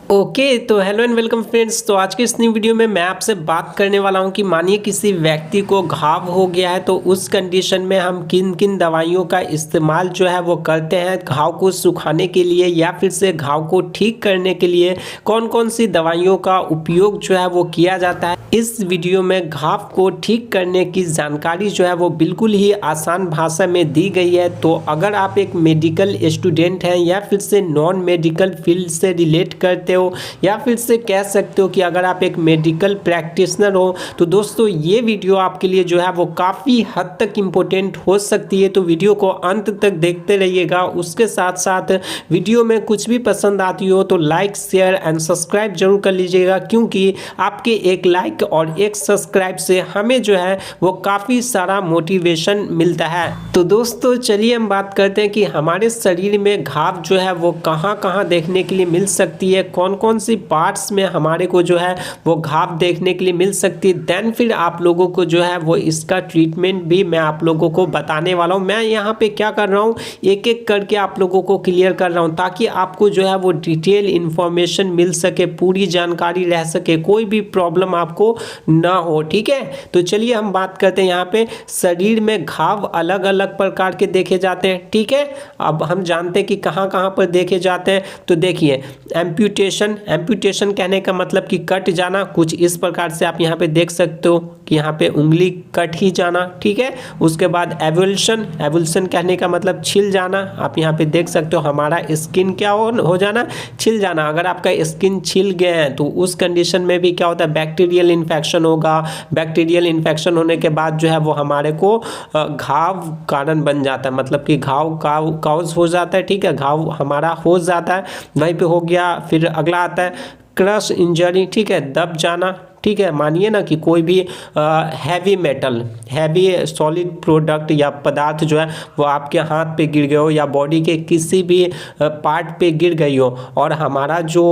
Okay तो hello and welcome friends. तो आज के इस नई वीडियो में मैं आपसे बात करने वाला हूं कि मानिए किसी व्यक्ति को घाव हो गया है तो उस कंडीशन में हम किन किन दवाइयों का इस्तेमाल जो है वो करते हैं घाव को सुखाने के लिए या फिर से घाव को ठीक करने के लिए कौन कौन सी दवाइयों का उपयोग जो है वो किया जाता है। इस वीडियो में घाव को ठीक करने की जानकारी जो है वो बिल्कुल ही आसान भाषा में दी गई है। तो अगर आप एक मेडिकल स्टूडेंट हैं या फिर से नॉन मेडिकल फील्ड से रिलेट करते हो या फिर से कह सकते हो कि अगर आप एक मेडिकल प्रैक्टिशनर हो तो दोस्तों ये वीडियो आपके लिए जो है वो काफ़ी हद तक इम्पोर्टेंट हो सकती है। तो वीडियो को अंत तक देखते रहिएगा। उसके साथ साथ वीडियो में कुछ भी पसंद आती हो तो लाइक शेयर एंड सब्सक्राइब जरूर कर लीजिएगा, क्योंकि आपके एक लाइक और एक सब्सक्राइब से हमें जो है वो काफ़ी सारा मोटिवेशन मिलता है। तो दोस्तों चलिए हम बात करते हैं कि हमारे शरीर में घाव जो है वो कहाँ कहाँ देखने के लिए मिल सकती है, कौन कौन सी पार्ट्स में हमारे को जो है वो घाव देखने के लिए मिल सकती है। देन फिर आप लोगों को जो है वो इसका ट्रीटमेंट भी मैं आप लोगों को बताने वाला हूँ। मैं यहाँ पे क्या कर रहा हूँ, एक एक करके आप लोगों को क्लियर कर रहा हूँ ताकि आपको जो है वो डिटेल इंफॉर्मेशन मिल सके, पूरी जानकारी रह सके, कोई भी प्रॉब्लम आपको ना हो। ठीक है, तो चलिए हम बात करते हैं। यहाँ पे शरीर में घाव अलग अलग प्रकार के देखे जाते हैं। ठीक है, अब हम जानते हैं कि कहाँ कहाँ पर देखे जाते हैं। तो देखिए एम्पुटेशन कहने का मतलब कि कट जाना, कुछ इस प्रकार से आप यहाँ पे देख सकते हो कि यहाँ पे उंगली कट ही जाना। ठीक है, उसके बाद एवोल्यूशन कहने का मतलब छिल जाना। आप यहाँ पे देख सकते हो हमारा स्किन क्या हो जाना, छिल जाना। अगर आपका स्किन छिल गया है तो उस कंडीशन में भी क्या होता है, बैक्टीरियल इन्फेक्शन होगा। बैक्टीरियल इन्फेक्शन होने के बाद जो है वो हमारे को घाव कारण बन जाता है, मतलब कि घाव काउज हो जाता है। ठीक है, घाव हमारा हो जाता है, वहीं पे हो गया। फिर अगला आता है क्रश इंजरी। ठीक है, दब जाना। ठीक है, मानिए ना कि कोई भी heavy metal, heavy solid product या पदार्थ जो है वो आपके हाथ पे गिर गए हो या बॉडी के किसी भी पार्ट पे गिर गई हो और हमारा जो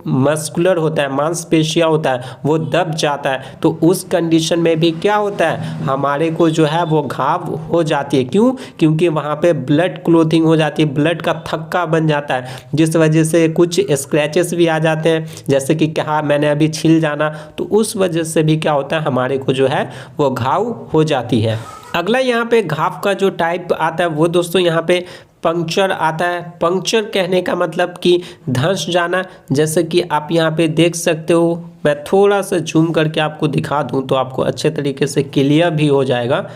मस्कुलर होता है, मांसपेशियाँ होता है, वो दब जाता है। तो उस कंडीशन में भी क्या होता है, हमारे को जो है वो घाव हो जाती है। क्यों? क्योंकि वहाँ पे ब्लड क्लोथिंग हो जाती है, ब्लड का थक्का बन जाता है, जिस वजह से कुछ स्क्रैचेस भी आ जाते हैं, जैसे कि कहा मैंने अभी छिल जाना। तो उस वजह से भी क्या होता है, हमारे को जो है वो घाव हो जाती है। अगला यहाँ पे घाव का जो टाइप आता है वो दोस्तों यहाँ पे पंक्चर आता है। पंक्चर कहने का मतलब कि धंस जाना, जैसे कि आप यहाँ पे देख सकते हो। मैं थोड़ा सा जूम करके आपको दिखा दूँ तो आपको अच्छे तरीके से क्लियर भी हो जाएगा।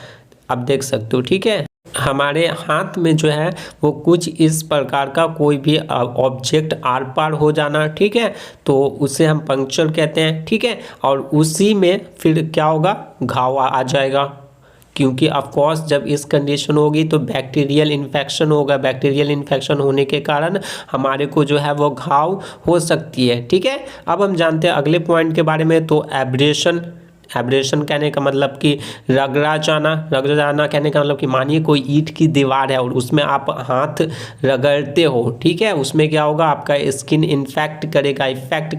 आप देख सकते हो। ठीक है, हमारे हाथ में जो है वो कुछ इस प्रकार का कोई भी ऑब्जेक्ट आर पार हो जाना। ठीक है, तो उसे हम पंक्चर कहते हैं। ठीक है, और उसी में फिर क्या होगा, घाव आ जाएगा, क्योंकि ऑफ कोर्स जब इस कंडीशन होगी तो बैक्टीरियल इन्फेक्शन होगा। बैक्टीरियल इन्फेक्शन होने के कारण हमारे को जो है वो घाव हो सकती है। ठीक है, अब हम जानते हैं अगले पॉइंट के बारे में। तो एब्रेशन कहने का मतलब कि रगड़ा जाना कहने का मतलब कि मानिए कोई ईंट की दीवार है और उसमें आप हाथ रगड़ते हो। ठीक है, उसमें क्या होगा, आपका स्किन इफेक्ट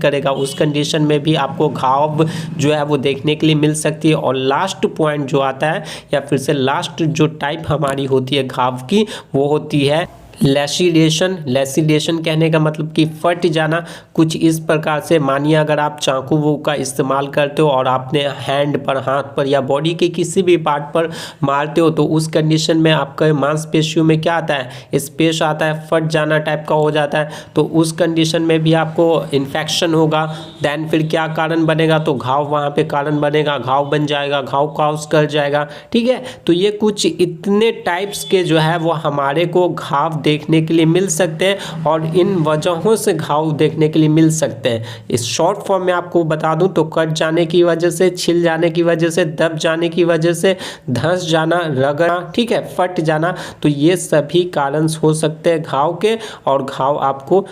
करेगा। उस कंडीशन में भी आपको घाव जो है वो देखने के लिए मिल सकती है। और लास्ट पॉइंट जो आता है या फिर से लास्ट जो टाइप हमारी होती है घाव की, वो होती है लैसिडेशन कहने का मतलब कि फट जाना। कुछ इस प्रकार से, मानिए अगर आप चाकू का इस्तेमाल करते हो और आपने हैंड पर, हाथ पर या बॉडी के किसी भी पार्ट पर मारते हो तो उस कंडीशन में आपका मांसपेशियों में क्या आता है, स्पेस आता है, फट जाना टाइप का हो जाता है। तो उस कंडीशन में भी आपको इन्फेक्शन होगा। देन फिर क्या कारण बनेगा, तो घाव वहाँ पे कारण बनेगा, घाव बन जाएगा, घाव काउज कर जाएगा। ठीक है, तो ये कुछ इतने टाइप्स के जो है वो हमारे को घाव देखने के लिए मिल सकते हैं और इन वजहों से घाव देखने के लिए मिल सकते हैं। इस शॉर्ट फॉर्म में आपको बता दूं तो कट जाने की वजह से, छिल जाने की वजह से, दब जाने की वजह से, धंस जाना, रगड़ना, ठीक है, फट जाना। तो ये सभी कारण हो सकते हैं घाव के, और घाव आपको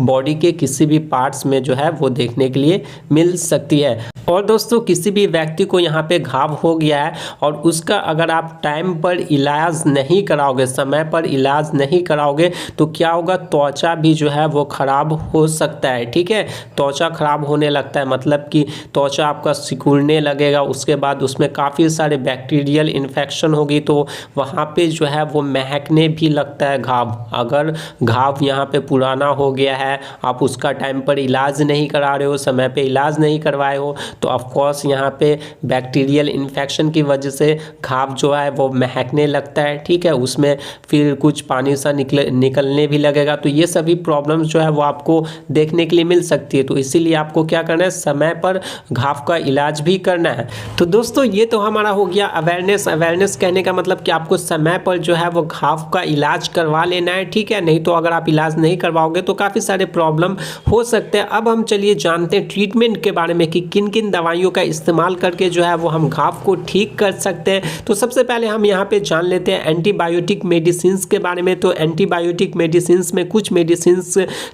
बॉडी के किसी भी पार्ट्स में जो है वो देखने के लिए मिल सकती है। और दोस्तों किसी भी व्यक्ति को यहाँ पे घाव हो गया है और उसका अगर आप टाइम पर इलाज नहीं कराओगे, समय पर इलाज नहीं कराओगे, तो क्या होगा, त्वचा भी जो है वो खराब हो सकता है। ठीक है, त्वचा खराब होने लगता है, मतलब कि त्वचा आपका सिकुड़ने लगेगा, उसके बाद उसमें काफ़ी सारे बैक्टीरियल इन्फेक्शन होगी, तो वहाँ पे जो है वो महकने भी लगता है घाव। अगर घाव यहाँ पे पुराना हो गया है, आप उसका टाइम पर इलाज नहीं करा रहे हो, समय पे इलाज नहीं करवाए हो, तो ऑफ कोर्स यहाँ पे बैक्टीरियल इन्फेक्शन की वजह से घाव जो है वो महकने लगता है। ठीक है, उसमें फिर कुछ पानी सा निकलने भी लगेगा। तो ये सभी प्रॉब्लम्स जो है वो आपको देखने के लिए मिल सकती है। तो इसीलिए आपको क्या करना है, समय पर घाव का इलाज भी करना है। तो दोस्तों ये तो हमारा हो गया अवेयरनेस कहने का मतलब कि आपको समय पर जो है वो घाव का इलाज करवा लेना है। ठीक है, नहीं तो अगर आप इलाज नहीं करवाओगे तो काफ़ी सारे प्रॉब्लम हो सकते हैं। अब हम चलिए जानते हैं ट्रीटमेंट के बारे में कि किन किन दवाइयों का इस्तेमाल करके जो है वो हम घाव को ठीक कर सकते हैं। तो सबसे पहले हम यहाँ पे जान लेते हैं एंटीबायोटिक मेडिसिन के बारे में। तो एंटीबायोटिक मेडिसिन में कुछ मेडिसिन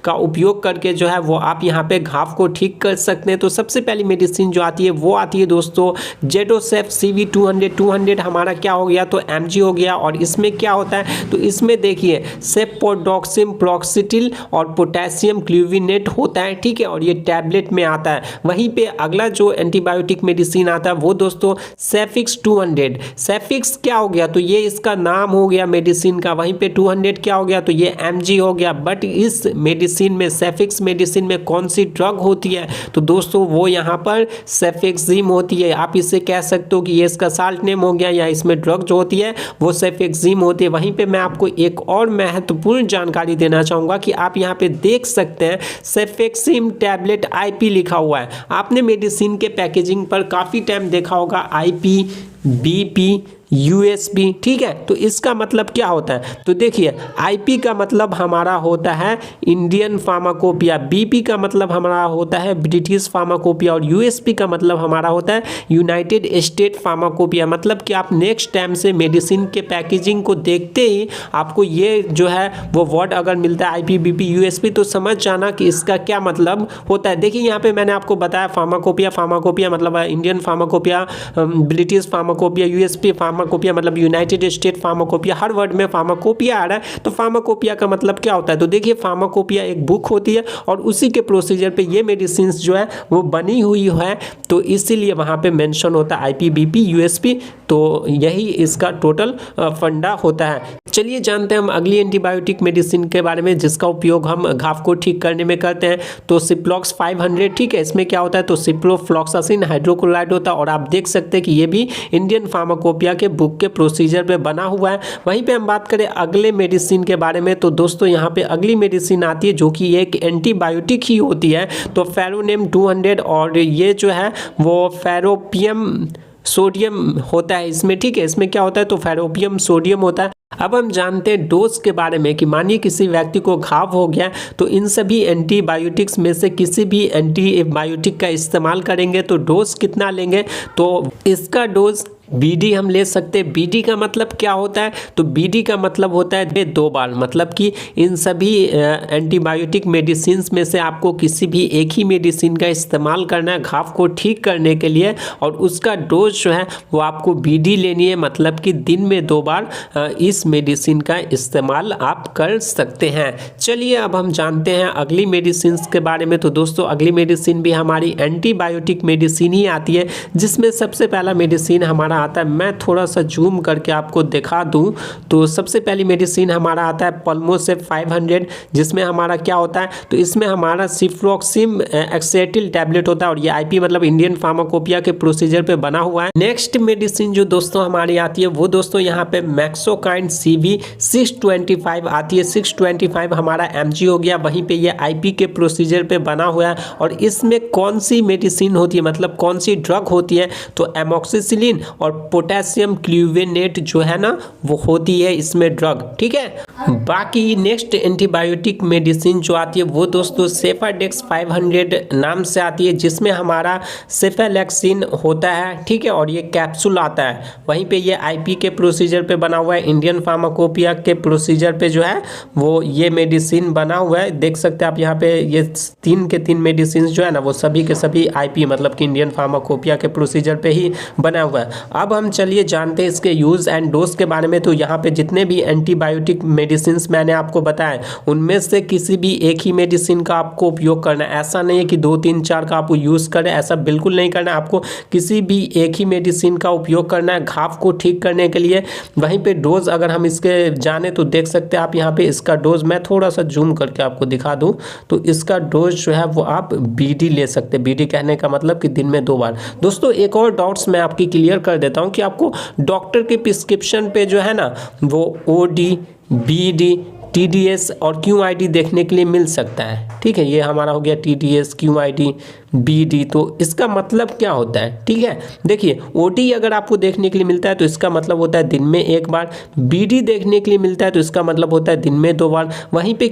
का उपयोग करके जो है वो आप यहाँ पे घाव को ठीक कर सकते हैं। तो सबसे पहली मेडिसिन जो आती है वो आती है दोस्तों जेडोसेफ CV200। 200 हमारा क्या हो गया, तो mg हो गया। और इसमें क्या होता है, तो इसमें देखिए सेपोडोक्सिम प्रोक्सिटिल और पोटेशियम क्लूविनेट होता है। ठीक है, और ये टैबलेट में आता है। वहीं पे अगला जो एंटीबायोटिक मेडिसिन आता है वो दोस्तों सेफिक्स 200। सेफिक्स क्या हो गया, तो ये इसका नाम हो गया मेडिसिन का। वहीं पे 200 क्या हो गया, तो ये mg हो गया। बट इस मेडिसिन में, सेफिक्स मेडिसिन में कौन सी ड्रग होती है, तो दोस्तों वो यहाँ पर सेफेक्सिम होती है। आप इसे कह सकते हो कि ये इसका साल्ट नेम हो गया, या इसमें ड्रग जो होती है वो सेफेक्सिम होती है। वहीं पे मैं आपको एक और महत्वपूर्ण जानकारी देना चाहूँगा कि आप यहाँ पे देख सकते हैं सेफेक्सिम टैबलेट IP लिखा हुआ है। आपने मेडिसिन के पैकेजिंग पर काफ़ी टाइम देखा होगा IP, BP, USB। ठीक है, तो इसका मतलब क्या होता है, तो देखिए IP का मतलब हमारा होता है इंडियन फार्माकोपिया, BP का मतलब हमारा होता है ब्रिटिश फार्माकोपिया, और USB का मतलब हमारा होता है यूनाइटेड स्टेट फार्माकोपिया। मतलब कि आप नेक्स्ट टाइम से मेडिसिन के पैकेजिंग को देखते ही आपको ये जो है वो वर्ड अगर मिलता है IP, BP, USB, तो समझ जाना कि इसका क्या मतलब होता है। देखिए यहाँ पे मैंने आपको बताया फार्माकोपिया मतलब Indian pharmacopoeia, British pharmacopoeia, USB pharmacopoeia मतलब यूनाइटेड स्टेट फार्माकोपिया। हर वर्ड में फार्माकोपिया आ रहा है, तो फार्माकोपिया का मतलब क्या होता है, तो देखिए फार्माकोपिया एक बुक होती है और उसी के प्रोसीजर पे ये मेडिसिन जो है वो बनी हुई है, तो इसीलिए वहाँ पे मेंशन होता है IP, BP, USB। तो यही इसका टोटल फंडा होता है। चलिए जानते हैं हम अगली एंटीबायोटिक मेडिसिन के बारे में जिसका उपयोग हम घाव को ठीक करने में करते हैं। तो सिप्लॉक्स 500। ठीक है, इसमें क्या होता है, तो सिप्रोफ्लॉक्सासिन हाइड्रोक्लोराइड होता है, और आप देख सकते हैं कि ये भी इंडियन फार्माकोपिया के बुक के प्रोसीजर पे बना हुआ है। वहीं पे हम बात करें अगले मेडिसिन के बारे में, तो दोस्तों यहाँ पे अगली मेडिसिन आती है जो कि एक एंटीबायोटिक ही होती है, तो फेरोनेम 200, और ये जो है वो फेरोपियम सोडियम होता है इसमें। ठीक है, इसमें क्या होता है, तो फेरोपियम सोडियम होता है। अब हम जानते हैं डोज के बारे में कि मानिए किसी व्यक्ति को घाव हो गया, तो इन सभी एंटीबायोटिक्स में से किसी भी एंटीबायोटिक का इस्तेमाल करेंगे तो डोज कितना लेंगे, तो इसका डोज BD हम ले सकते हैं। BD का मतलब क्या होता है, तो BD का मतलब होता है 2 बार। मतलब कि इन सभी एंटीबायोटिक मेडिसिन में से आपको किसी भी एक ही मेडिसिन का इस्तेमाल करना है घाव को ठीक करने के लिए, और उसका डोज जो है वो आपको BD लेनी है। मतलब कि दिन में 2 बार इस मेडिसिन का इस्तेमाल आप कर सकते हैं। चलिए अब हम जानते हैं अगली मेडिसिन के बारे में। तो दोस्तों अगली मेडिसिन भी हमारी एंटीबायोटिक मेडिसिन ही आती है, जिसमें सबसे पहला मेडिसिन हमारा आता है, मैं थोड़ा सा जूम करके आपको दिखा दूं, तो सबसे पहली मेडिसिन हमारा आता है पल्मोसेफ 500, जिसमें हमारा क्या होता है, तो इसमें हमारा सिफ्लॉक्सिम एक्सेटिल टैबलेट होता है, और ये IP मतलब इंडियन फार्माकोपिया के प्रोसीजर पे बना हुआ है। नेक्स्ट मेडिसिन जो दोस्तों हमारी आती है वो दोस्तों यहाँ पे मैक्सोकाइन CV625 आती है। 625 हमारा mg हो गया। वहीं पे ये IP के प्रोसीजर पे बना हुआ है, और इसमें कौन सी मेडिसिन होती है, मतलब कौन सी ड्रग होती है, तो एमोक्सिसिलिन और और पोटेशियम क्लूवेनेट जो है ना वो होती है इसमें ड्रग, ठीक है। बाकी नेक्स्ट एंटीबायोटिक मेडिसिन जो आती है वो दोस्तों सेफाडेक्स 500 नाम से आती है, जिसमें हमारा सेफेलेक्सिन होता है, ठीक है, और ये कैप्सूल आता है। वहीं पे ये आईपी के प्रोसीजर पे बना हुआ है, इंडियन फार्माकोपिया के प्रोसीजर पे जो है वो ये मेडिसिन बना हुआ है। देख सकते हैं आप यहाँ पे ये 3 के 3 मेडिसिन जो है ना वो सभी के सभी आईपी मतलब कि इंडियन फार्माकोपिया के प्रोसीजर पे ही बना हुआ है। अब हम चलिए जानते हैं इसके यूज़ एंड डोज के बारे में। तो यहाँ पे जितने भी एंटीबायोटिक मेडिसिन मैंने आपको बताया उनमें से किसी भी एक ही मेडिसिन का आपको उपयोग करना है। ऐसा नहीं है कि 2 3 4 का आप यूज़ करें, ऐसा बिल्कुल नहीं करना है। आपको किसी भी एक ही मेडिसिन का उपयोग करना है घाव को ठीक करने के लिए। वहीं पे डोज अगर हम इसके जाने तो देख सकते हैं आप यहाँ पे इसका डोज मैं थोड़ा सा जूम करके आपको दिखा दूँ तो इसका डोज जो है वो आप बीडी ले सकते हैं। बीडी कहने का मतलब कि दिन में 2 बार। दोस्तों एक और डाउट्स मैं आपकी क्लियर कर देता हूँ कि आपको डॉक्टर के प्रिस्क्रिप्शन पे जो है ना वो ओडी, बीडी, टीडीएस और क्यूआईडी देखने के लिए मिल सकता है, ठीक है। ये हमारा हो गया टीडीएस, क्यूआईडी, बीडी। तो इसका मतलब क्या होता है, ठीक है। देखिए ओडी अगर आपको देखने के लिए मिलता है तो इसका मतलब होता है दिन में 1 बार। बीडी देखने के लिए मिलता है तो इसका मतलब होता है दिन में 2 बार। वहीं पे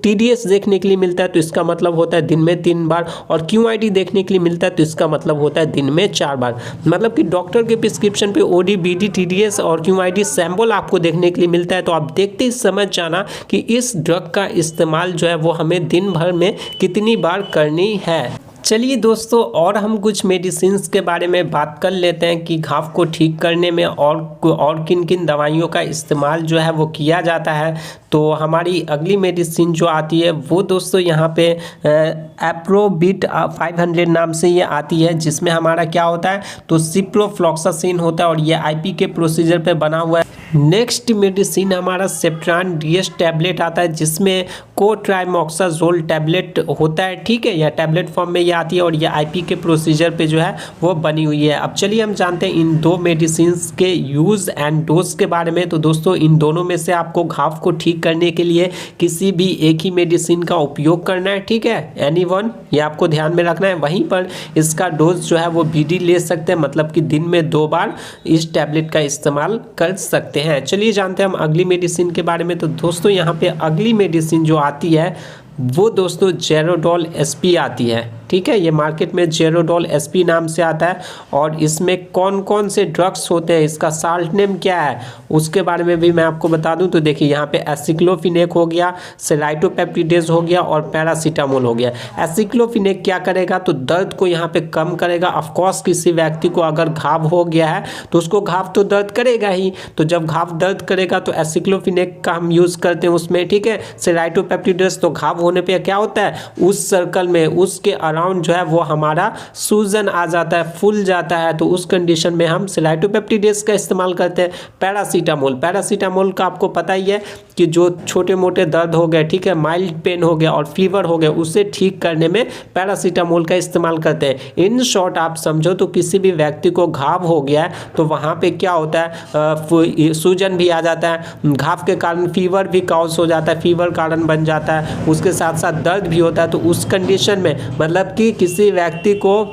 टीडीएस देखने के लिए मिलता है तो इसका मतलब होता है दिन में 3 बार। और क्यूआईडी देखने के लिए मिलता है तो इसका मतलब होता है दिन में 4 बार। मतलब कि डॉक्टर के प्रिस्क्रिप्शन पे ओडी, बीडी, टीडीएस और क्यूआईडी सैंपल आपको देखने के लिए मिलता है। तो आप देखते ही समझ जाना कि इस ड्रग का इस्तेमाल जो है वो हमें दिन भर में कितनी बार करनी है। चलिए दोस्तों और हम कुछ मेडिसिन्स के बारे में बात कर लेते हैं कि घाव को ठीक करने में और किन किन दवाइयों का इस्तेमाल जो है वो किया जाता है। तो हमारी अगली मेडिसिन जो आती है वो दोस्तों यहाँ पे एप्रोबिट 500 नाम से ये आती है, जिसमें हमारा क्या होता है तो सिप्रोफ्लॉक्सासिन होता है और ये आईपी के प्रोसीजर पे बना हुआ है। नेक्स्ट मेडिसिन हमारा सेप्ट्रान डीएस टैबलेट आता है, जिसमें कोट्राइमोक्साजोल टैबलेट होता है, ठीक है। यह टैबलेट फॉर्म में ये आती है और ये आईपी के प्रोसीजर पे जो है वो बनी हुई है। अब चलिए हम जानते हैं इन 2 मेडिसिन के यूज़ एंड डोज के बारे में। तो दोस्तों इन दोनों में से आपको घाव को ठीक करने के लिए किसी भी एक ही मेडिसिन का उपयोग करना है, ठीक है। एनी वन, ये आपको ध्यान में रखना है। वहीं पर इसका डोज जो है वो बीडी ले सकते हैं, मतलब कि दिन में 2 बार इस टैबलेट का इस्तेमाल कर सकते हैं। चलिए जानते हैं हम अगली मेडिसिन के बारे में। तो दोस्तों यहाँ पे अगली मेडिसिन जो आती है वो दोस्तों जेरोडोल एसपी आती है, ठीक है। ये मार्केट में जेरोडोल एसपी नाम से आता है और इसमें कौन कौन से ड्रग्स होते हैं, इसका साल्ट नेम क्या है उसके बारे में भी मैं आपको बता दूं। तो देखिए यहाँ पे एसिक्लोफिनेक हो गया, सेलाइटोपेप्टिडेज हो गया और पैरासीटामोल हो गया। एसिक्लोफिनेक क्या करेगा तो दर्द को यहाँ पे कम करेगा। ऑफकोर्स किसी व्यक्ति को अगर घाव हो गया है तो उसको घाव तो दर्द करेगा ही, तो जब घाव दर्द करेगा तो एसिक्लोफिनेक का हम यूज़ करते हैं उसमें, ठीक है। सेलाइटोपेप्टिडेज तो घाव होने पे क्या होता है उस सर्कल में उसके अराउंड जो है वो हमारा सूजन आ जाता है, फूल जाता है, तो उस कंडीशन में हम सेलाइटोपेप्टिडेज का इस्तेमाल करते हैं। पैरासीटामोल का आपको पता ही है कि जो छोटे मोटे दर्द हो गए, ठीक है, माइल्ड पेन हो गया और फीवर हो गया, उसे ठीक करने में पैरासीटामोल का इस्तेमाल करते हैं। इन शॉर्ट आप समझो तो किसी भी व्यक्ति को घाव हो गया है तो वहाँ पे क्या होता है सूजन भी आ जाता है, घाव के कारण फीवर भी कॉज हो जाता है, फीवर कारण बन जाता है, उसके साथ साथ दर्द भी होता है। तो उस कंडीशन में मतलब कि किसी व्यक्ति को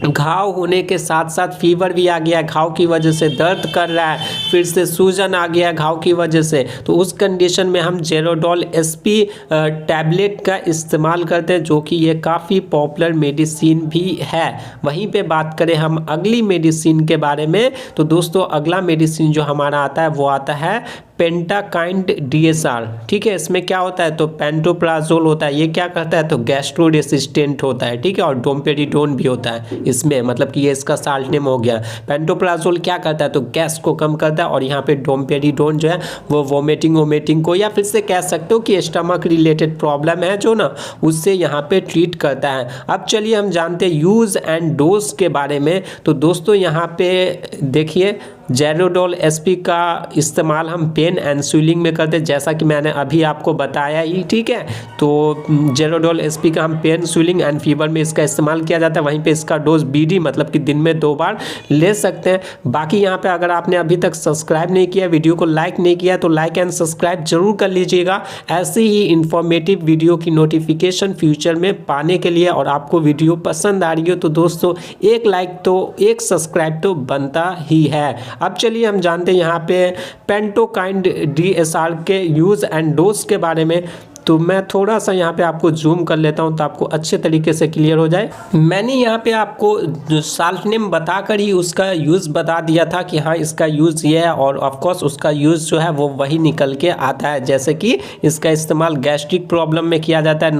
घाव होने के साथ साथ फीवर भी आ गया, घाव की वजह से दर्द कर रहा है, फिर से सूजन आ गया घाव की वजह से, तो उस कंडीशन में हम जेरोडोल एसपी टैबलेट का इस्तेमाल करते हैं, जो कि ये काफ़ी पॉपुलर मेडिसिन भी है। वहीं पे बात करें हम अगली मेडिसिन के बारे में, तो दोस्तों अगला मेडिसिन जो हमारा आता है वो आता है पेंटाकाइंड डीएसआर, ठीक है। इसमें क्या होता है तो पेंटोप्राजोल होता है, ये क्या करता है तो गैस्ट्रो रेसिस्टेंट होता है, ठीक है, और डोम्पेरिडोन भी होता है इसमें, मतलब कि ये इसका साल्ट नेम हो गया। पेंटोप्राजोल क्या करता है तो गैस को कम करता है और यहाँ पे डोम्पेरिडोन जो है वो वोमिटिंग को या फिर से कह सकते हो कि स्टमक रिलेटेड प्रॉब्लम है जो ना उससे यहाँ पे ट्रीट करता है। अब चलिए हम जानते हैं यूज़ एंड डोज के बारे में। तो दोस्तों यहाँ पे देखिए जेरोडोल एसपी का इस्तेमाल हम पेन एंड स्वेलिंग में करते हैं, जैसा कि मैंने अभी आपको बताया ही, ठीक है। तो जेरोडोल एसपी का हम पेन स्वेलिंग एंड फीवर में इसका इस्तेमाल किया जाता है। वहीं पे इसका डोज बीडी मतलब कि दिन में 2 बार ले सकते हैं। बाकी यहाँ पे अगर आपने अभी तक सब्सक्राइब नहीं किया, वीडियो को लाइक नहीं किया, तो लाइक एंड सब्सक्राइब जरूर कर लीजिएगा। ऐसे ही इंफॉर्मेटिव वीडियो की नोटिफिकेशन फ्यूचर में पाने के लिए, और आपको वीडियो पसंद आ रही हो तो दोस्तों एक लाइक तो एक सब्सक्राइब तो बनता ही है। अब चलिए हम जानते हैं यहाँ पे पेंटोकाइन DSR के यूज़ एंड डोज के बारे में। तो मैं थोड़ा सा यहाँ पे आपको जूम कर लेता हूँ तो आपको अच्छे तरीके से क्लियर हो जाए। मैंने यहाँ पे आपको साल्ट नेम बताकर ही उसका यूज़ बता दिया था कि हाँ इसका यूज़ ये है, और ऑफ कोर्स उसका यूज़ जो है वो वही निकल के आता है। जैसे कि इसका इस्तेमाल गैस्ट्रिक प्रॉब्लम में किया जाता है।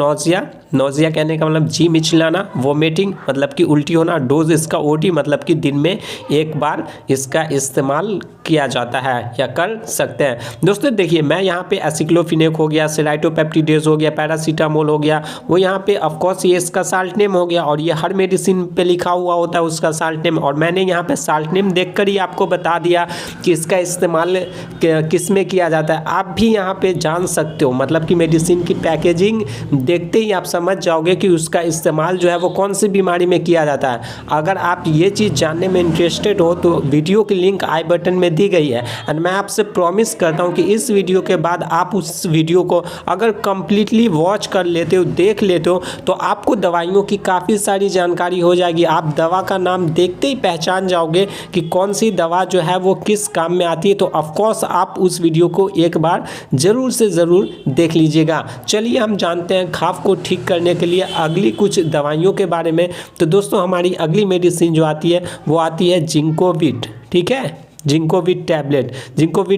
नोजिया कहने का मतलब जी मिचलाना, वोमिटिंग मतलब कि उल्टी होना। डोज इसका OD मतलब कि दिन में 1 बार इसका इस्तेमाल किया जाता है या कर सकते हैं। दोस्तों देखिए, मैं यहाँ पे एसिक्लोफिनेक हो गया, सेलाइटोपेप्टिडेज हो गया, पैरासीटामोल हो गया, वो यहाँ पे ऑफ कोर्स ये इसका साल्ट नेम हो गया, और ये हर मेडिसिन पे लिखा हुआ होता है उसका साल्ट नेम। और मैंने यहाँ पे साल्ट नेम देखकर ही आपको बता दिया कि इसका इस्तेमाल किस में किया जाता है। आप भी यहाँ पे जान सकते हो, मतलब कि मेडिसिन की पैकेजिंग देखते ही आप समझ जाओगे कि उसका इस्तेमाल जो है वो कौन सी बीमारी में किया जाता है। अगर आप ये चीज़ जानने में इंटरेस्टेड हो तो वीडियो की लिंक आई बटन में दी गई है, एंड मैं आपसे प्रॉमिस करता हूँ कि इस वीडियो के बाद आप उस वीडियो को अगर कंप्लीटली वॉच कर लेते हो, देख लेते हो, तो आपको दवाइयों की काफ़ी सारी जानकारी हो जाएगी। आप दवा का नाम देखते ही पहचान जाओगे कि कौन सी दवा जो है वो किस काम में आती है। तो ऑफकोर्स आप उस वीडियो को एक बार ज़रूर से ज़रूर देख लीजिएगा। चलिए हम जानते हैं घाव को ठीक करने के लिए अगली कुछ दवाइयों के बारे में। तो दोस्तों हमारी अगली मेडिसिन जो आती है वो आती है जिंकोविट, ठीक है, जिंकोविट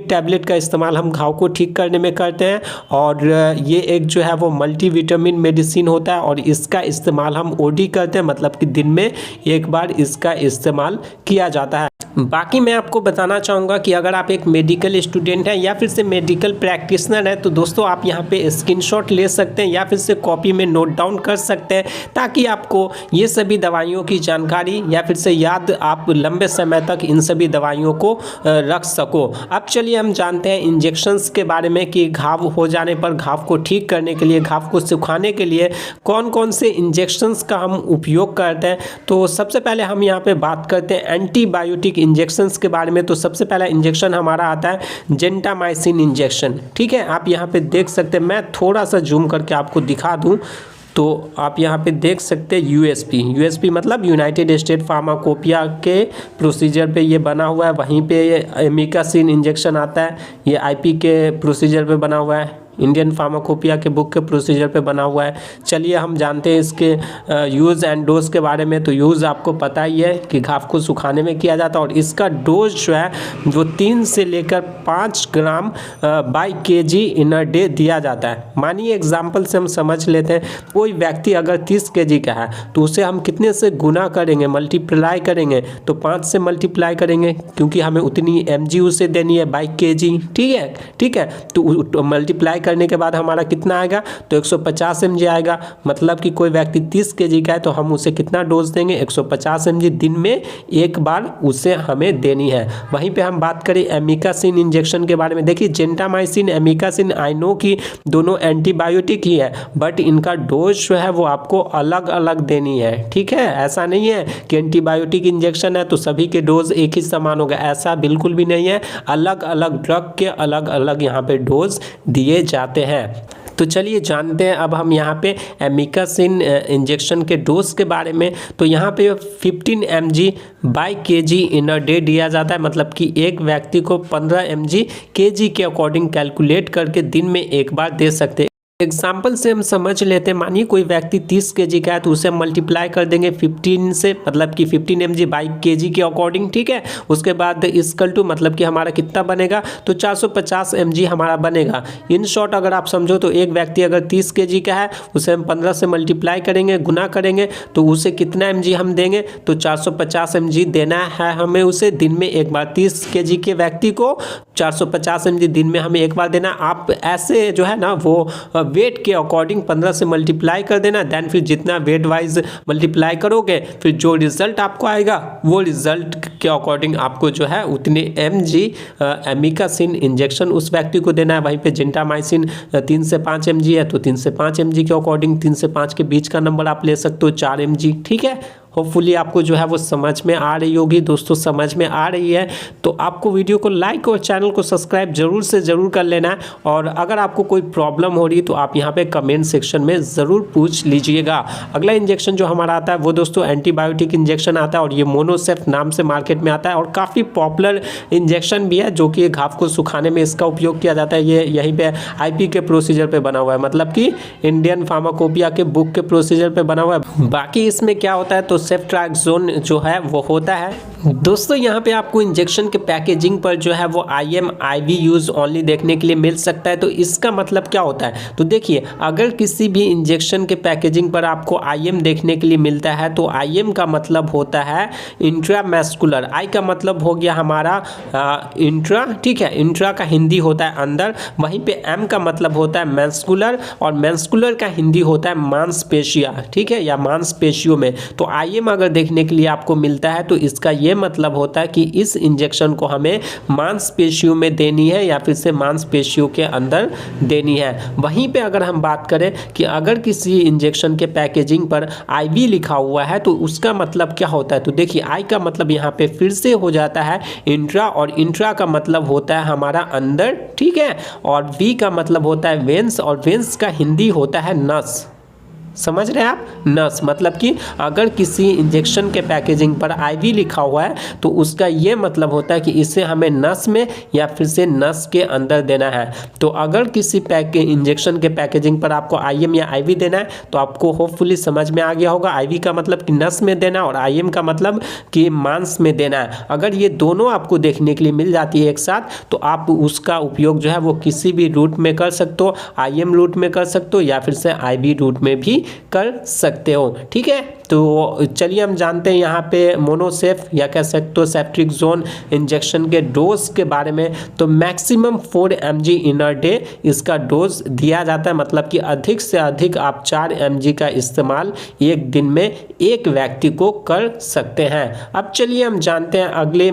टैबलेट का इस्तेमाल हम घाव को ठीक करने में करते हैं। और ये एक जो है वो मल्टीविटामिन मेडिसिन होता है, और इसका इस्तेमाल हम OD करते हैं, मतलब कि दिन में 1 बार इसका इस्तेमाल किया जाता है। बाकी मैं आपको बताना चाहूँगा कि अगर आप एक मेडिकल स्टूडेंट हैं या फिर से मेडिकल प्रैक्टिशनर हैं, तो दोस्तों आप यहाँ पे स्क्रीनशॉट ले सकते हैं या फिर से कॉपी में नोट डाउन कर सकते हैं, ताकि आपको ये सभी दवाइयों की जानकारी या फिर से याद आप लंबे समय तक इन सभी दवाइयों को रख सको। अब चलिए हम जानते हैं इंजेक्शंस के बारे में कि घाव हो जाने पर घाव को ठीक करने के लिए, घाव को सुखाने के लिए कौन कौन से इंजेक्शंस का हम उपयोग करते हैं। तो सबसे पहले हम यहाँ पे बात करते हैं एंटीबायोटिक इंजेक्शंस के बारे में। तो सबसे पहला इंजेक्शन हमारा आता है जेंटामाइसिन इंजेक्शन, ठीक है। आप यहाँ पे देख सकते हैं, मैं थोड़ा सा जूम करके आपको दिखा दूँ तो आप यहाँ पे देख सकते हैं यूएसपी मतलब यूनाइटेड स्टेट फार्माकोपिया के प्रोसीजर पे ये बना हुआ है। वहीं पे ये एमिकासिन इंजेक्शन आता है, ये IP के प्रोसीजर पे बना हुआ है, इंडियन फार्माकोपिया के बुक के प्रोसीजर पे बना हुआ है। चलिए हम जानते हैं इसके यूज़ एंड डोज के बारे में। तो यूज़ आपको पता ही है कि घाव को सुखाने में किया जाता है, और इसका डोज जो है वो 3 से लेकर 5 gram by kg in a day दिया जाता है। मानिए एग्जाम्पल से हम समझ लेते हैं, कोई व्यक्ति अगर 30 kg का है तो उसे हम कितने से गुना करेंगे, मल्टीप्लाई करेंगे, तो 5 से मल्टीप्लाई करेंगे, क्योंकि हमें उतनी mg उसे देनी है बाई kg, ठीक है। तो मल्टीप्लाई करने के बाद हमारा कितना आएगा, तो 150 mg आएगा। मतलब कि कोई व्यक्ति 30 kg का है तो हम उसे कितना डोज देंगे, 150 mg दिन में 1 बार उसे हमें देनी है। वहीं पे हम बात करें एमिकासिन इंजेक्शन के बारे में। देखिए जेंटामाइसिन, एमिकासिन, आई नो कि दोनों एंटीबायोटिक ही है, बट इनका डोज जो है वो आपको अलग अलग देनी है, ठीक है। ऐसा नहीं है कि एंटीबायोटिक इंजेक्शन है तो सभी के डोज एक ही समान होगा, ऐसा बिल्कुल भी नहीं है। अलग अलग ड्रग के अलग अलग यहाँ पे डोज दिए जाते हैं। तो चलिए जानते हैं अब हम यहाँ पे एमिकासिन इंजेक्शन के डोज के बारे में। तो यहाँ पे 15 mg by kg in a day दिया जाता है, मतलब कि एक व्यक्ति को 15 mg kg के अकॉर्डिंग कैलकुलेट करके दिन में 1 बार दे सकते हैं। एग्जाम्पल से हम समझ लेते हैं, मानिए कोई व्यक्ति 30 kg का है तो उसे मल्टीप्लाई कर देंगे 15 से, मतलब कि 15 mg बाई kg के अकॉर्डिंग, ठीक है। उसके बाद इक्वल टू मतलब कि हमारा कितना बनेगा, तो 450 mg हमारा बनेगा। इन शॉर्ट अगर आप समझो तो एक व्यक्ति अगर 30 kg का है उसे हम 15 से मल्टीप्लाई करेंगे, गुना करेंगे, तो उसे कितना mg हम देंगे, तो 450 mg देना है हमें उसे दिन में 1 बार। 30 kg के व्यक्ति को 450 mg दिन में हमें 1 बार देना। आप ऐसे जो है ना वो वेट के अकॉर्डिंग 15 से मल्टीप्लाई कर देना। देन फिर जितना वेट वाइज मल्टीप्लाई करोगे फिर जो रिजल्ट आपको आएगा वो रिजल्ट के अकॉर्डिंग आपको जो है उतने mg एमिकासिन इंजेक्शन उस व्यक्ति को देना है। वहीं पे जिंटामाइसिन 3 से 5 mg है तो 3 से 5 mg के अकॉर्डिंग 3 से 5 के बीच का नंबर आप ले सकते हो 4 mg। ठीक है, होपफुली आपको जो है वो समझ में आ रही होगी दोस्तों। समझ में आ रही है तो आपको वीडियो को लाइक और चैनल को सब्सक्राइब जरूर से ज़रूर कर लेना है। और अगर आपको कोई प्रॉब्लम हो रही तो आप यहाँ पे कमेंट सेक्शन में ज़रूर पूछ लीजिएगा। अगला इंजेक्शन जो हमारा आता है वो दोस्तों एंटीबायोटिक इंजेक्शन आता है और ये मोनोसेफ नाम से मार्केट में आता है और काफ़ी पॉपुलर इंजेक्शन भी है, जो कि घाव को सुखाने में इसका उपयोग किया जाता है। ये यहीं पर IP के प्रोसीजर पर बना हुआ है, मतलब कि इंडियन फार्माकोपिया के बुक के प्रोसीजर पर बना हुआ है। बाकी इसमें क्या होता है तो सेफ्ट्रैक्सोन जो है वो होता है दोस्तों। यहाँ पे आपको इंजेक्शन के पैकेजिंग पर जो है वो IM IV यूज ओनली देखने के लिए मिल सकता है। तो इसका मतलब क्या होता है तो देखिए, अगर किसी भी इंजेक्शन के पैकेजिंग पर आपको IM देखने के लिए मिलता है तो IM का मतलब होता है इंट्रामस्कुलर। I का मतलब हो गया हमारा इंट्रा, ठीक है, इंट्रा का हिंदी होता है अंदर। वहीं पे M का मतलब होता है मेंस्कुलर और मेंस्कुलर का हिंदी होता है मांसपेशिया, ठीक है, या मांसपेशियों में। तो IM अगर देखने के लिए आपको मिलता है तो इसका ये मतलब होता है कि इस इंजेक्शन को हमें मांसपेशियों में देनी है या फिर से मांसपेशियों के अंदर देनी है। वहीं पे अगर हम बात करें कि अगर किसी इंजेक्शन के पैकेजिंग पर IV लिखा हुआ है तो उसका मतलब क्या होता है तो देखिए, I का मतलब यहाँ पे फिर से हो जाता है इंट्रा और इंट्रा का मतलब होता है हमारा अंदर, ठीक है, और V का मतलब होता है वेंस और वेंस का हिंदी होता है नस। समझ रहे हैं आप, नस। मतलब कि अगर किसी इंजेक्शन के पैकेजिंग पर IV लिखा हुआ है तो उसका ये मतलब होता है कि इसे हमें नस में या फिर से नस के अंदर देना है। तो अगर किसी इंजेक्शन के पैकेजिंग पर आपको IM या IV देना है तो आपको होपफुली समझ में आ गया होगा। IV का मतलब कि नस में देना और IM का मतलब कि मांस में देना है। अगर ये दोनों आपको देखने के लिए मिल जाती है एक साथ तो आप उसका उपयोग जो है वो किसी भी रूट में कर सकते हो, IM रूट में कर सकते हो या फिर से IV रूट में भी कर सकते हो। ठीक है, तो चलिए हम जानते हैं यहाँ पे मोनोसेफ या कह सकते हो सेफ्ट्रिक्सोन इंजेक्शन के डोज के बारे में। तो maximum 4 mg in a day इसका डोज दिया जाता है, मतलब कि अधिक से अधिक आप 4 mg का इस्तेमाल एक दिन में एक व्यक्ति को कर सकते हैं। अब चलिए हम जानते हैं अगले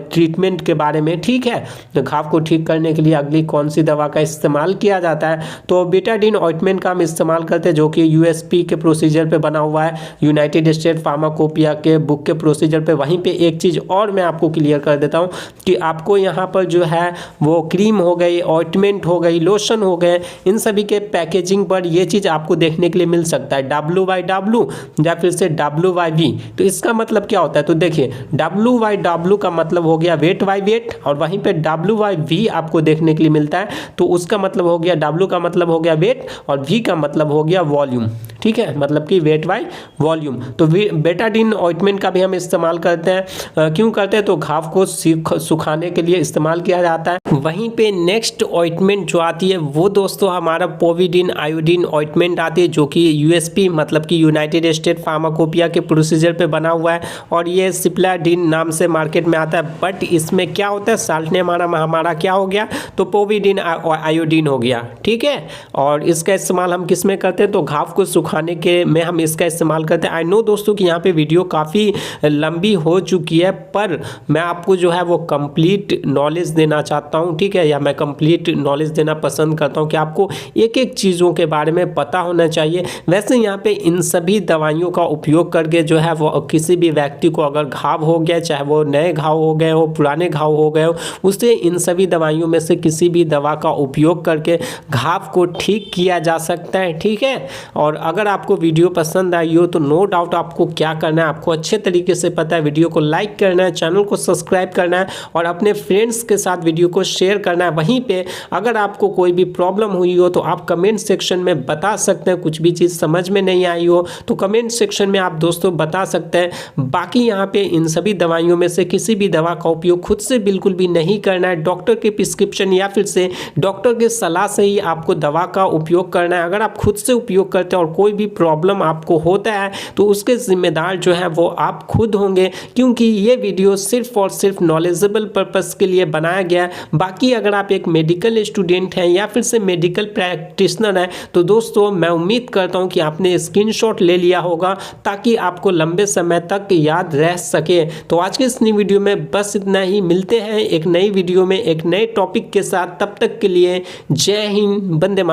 ट्रीटमेंट के बारे में। ठीक है, तो घाव को ठीक करने के लिए अगली कौन सी दवा का इस्तेमाल किया जाता है तो बेटाडीन ऑइंटमेंट का हम इस्तेमाल करते हैं, जो कि USP के प्रोसीजर पे बना हुआ है, यूनाइटेड स्टेट फार्माकोपिया के बुक के प्रोसीजर पे। वहीं पे एक चीज़ और मैं आपको क्लियर कर देता हूँ कि आपको यहाँ पर जो है वो क्रीम हो गई, ऑइंटमेंट हो गई, लोशन हो गए, इन सभी के पैकेजिंग पर ये चीज़ आपको देखने के लिए मिल सकता है WYW या फिर से WYV। तो इसका मतलब क्या होता है तो देखिए, WYW का मतलब हो गया वेट बाई वेट और वहीं पे WYV आपको देखने के लिए मिलता है तो उसका मतलब हो गया, W का मतलब हो गया वेट और V का मतलब हो गया वॉल्यूम। ठीक है, मतलब कि वेट बाई वॉल्यूम। तो बेटाडीन ऑइंटमेंट का भी हम इस्तेमाल करते हैं। क्यों करते हैं तो घाव को सुखाने के लिए इस्तेमाल किया जाता है। वहीं पे नेक्स्ट ऑइंटमेंट जो आती है वो दोस्तों हमारा पोविडीन आयोडीन ऑइंटमेंट आती है, जो कि USP मतलब कि यूनाइटेड स्टेट फार्माकोपिया के प्रोसीजर पे बना हुआ है और ये सिप्लाडीन नाम से मार्केट में आता है। बट इसमें क्या होता है, साल्ट ने हमारा क्या हो गया तो पोविडीन आयोडीन हो गया। ठीक है, और इसका इस्तेमाल हम किस में करते हैं तो घाव को सुखाने के में हम इसका इस्तेमाल करते हैं। आई नो दोस्तों कि यहाँ पे वीडियो काफ़ी लंबी हो चुकी है, पर मैं आपको जो है वो कंप्लीट नॉलेज देना चाहता हूँ। ठीक है, या मैं कंप्लीट नॉलेज देना पसंद करता हूँ कि आपको एक एक चीज़ों के बारे में पता होना चाहिए। वैसे यहाँ पे इन सभी दवाइयों का उपयोग करके जो है वो किसी भी व्यक्ति को अगर घाव हो गया, चाहे वो नए घाव हो गए हो, पुराने घाव हो गए हो, उससे इन सभी दवाइयों में से किसी भी दवा का उपयोग करके घाव को ठीक किया जा सकता है। ठीक है, और अगर आपको वीडियो पसंद आई हो तो नो डाउट आपको क्या करना है, आपको अच्छे तरीके से पता है, वीडियो को लाइक करना है, चैनल को सब्सक्राइब करना है और अपने फ्रेंड्स के साथ वीडियो को शेयर करना है। वहीं पे अगर आपको कोई भी प्रॉब्लम हुई हो तो आप कमेंट सेक्शन में बता सकते हैं, कुछ भी चीज़ समझ में नहीं आई हो तो कमेंट सेक्शन में आप दोस्तों बता सकते हैं। बाकी यहाँ पे इन सभी दवाइयों में से किसी भी दवा का उपयोग खुद से बिल्कुल भी नहीं करना है, डॉक्टर के प्रिस्क्रिप्शन या फिर से डॉक्टर के सलाह से ही आपको दवा का उपयोग करना है। अगर आप खुद से उपयोग करते हैं और और कोई भी प्रॉब्लम आपको होता है तो उसके जिम्मेदार जो है वो आप खुद होंगे, क्योंकि ये वीडियो सिर्फ और सिर्फ नॉलेजेबल पर्पस के लिए बनाया गया है। बाकी अगर आप एक मेडिकल स्टूडेंट हैं या फिर से मेडिकल प्रैक्टिशनर हैं तो दोस्तों मैं उम्मीद करता हूं कि आपने स्क्रीनशॉट ले लिया होगा ताकि आपको लंबे समय तक याद रह सके। तो आज के इस नई वीडियो में बस इतना ही। मिलते हैं एक नई वीडियो में एक नए टॉपिक के साथ, तब तक के लिए जय हिंद, वंदे मातरम।